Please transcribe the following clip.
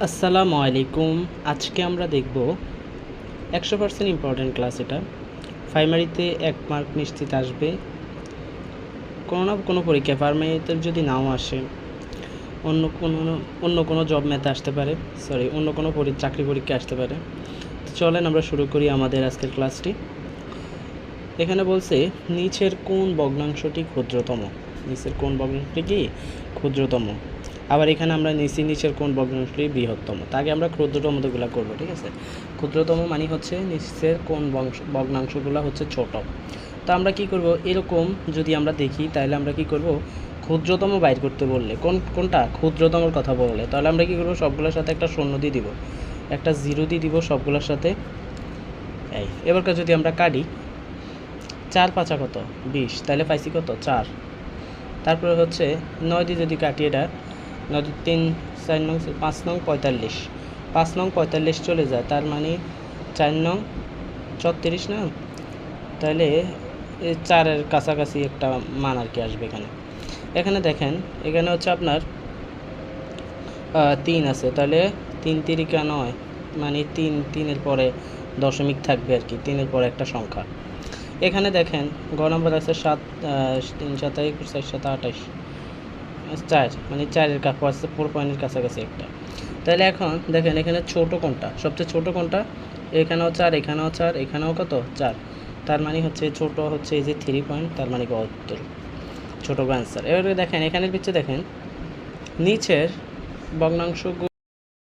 আসসালামু আলাইকুম। আজকে আমরা দেখব 100% ইম্পর্টেন্ট ক্লাস। এটা প্রাইমারিতে 1 মার্ক নিশ্চিত আসবে। কোনো না কোনো পরীক্ষা প্রাইমারিতে যদি নাও আসে, অন্য কোনো জব ম্যাথে আসতে পারে, অন্য কোনো চাকরি পরীক্ষা আসতে পারে। চলেন আমরা শুরু করি আমাদের আজকের ক্লাসটি। এখানে বলছে নিচের কোন ভগ্নাংশটি ক্ষুদ্রতম। নিচের কোন ভগ্নাংশটি কি ক্ষুদ্রতম। আবার এখানে আমরা নিচের কোন ভগ্নাংশটি বৃহত্তম। তাকে আমরা ক্ষুদ্রতমগুলো করবো, ঠিক আছে। ক্ষুদ্রতম মানে হচ্ছে নিচের কোন ভগ্নাংশগুলো হচ্ছে ছোট। তো আমরা কি করব, এরকম যদি আমরা দেখি তাহলে আমরা কি করব, ক্ষুদ্রতম বাইর করতে বললে কোনটা ক্ষুদ্রতমর কথা বললে, তাহলে আমরা কি করব, সবগুলোর সাথে একটা শূন্য দিয়ে দিব, একটা জিরো দিয়ে দিব সবগুলোর সাথে। এবারকার যদি আমরা কাটি 4 পাঁচা কত 20, তাহলে পাইছি কত 4। তারপরে হচ্ছে 9 দিয়ে যদি কাটি, এটা 9 3 4 নং 5 নং 45, 5 নং 45 চলে যায়, তার মানে 4 নং 34 না। তাহলে 4-এর কাছাকাছি একটা মান আর কি আসবে এখানে। এখানে দেখেন, এখানে হচ্ছে আপনার 3 আছে, তাহলে 3 তিরিকা 9, মানে 3-এর পরে দশমিক থাকবে আর কি, 3-এর পরে একটা সংখ্যা। এখানে দেখেন গ নম্বর আছে 7, 3 7 21 4 7 28, 4, মানে 4-এর কাছে 4 পয়েন্টের কাছাকাছি একটা। তাহলে এখন দেখেন এখানে ছোট কোনটা, সবচেয়ে ছোট কোনটা, এখানেও 4, এখানেও 4, এখানেও কত 4, তার মানে হচ্ছে ছোট হচ্ছে এই যে 3 পয়েন্ট, তার মানে 72, ছোট অ্যান্সার। এবারে দেখেন এখানের পিছিয়ে দেখেন নিচের ভগ্নাংশ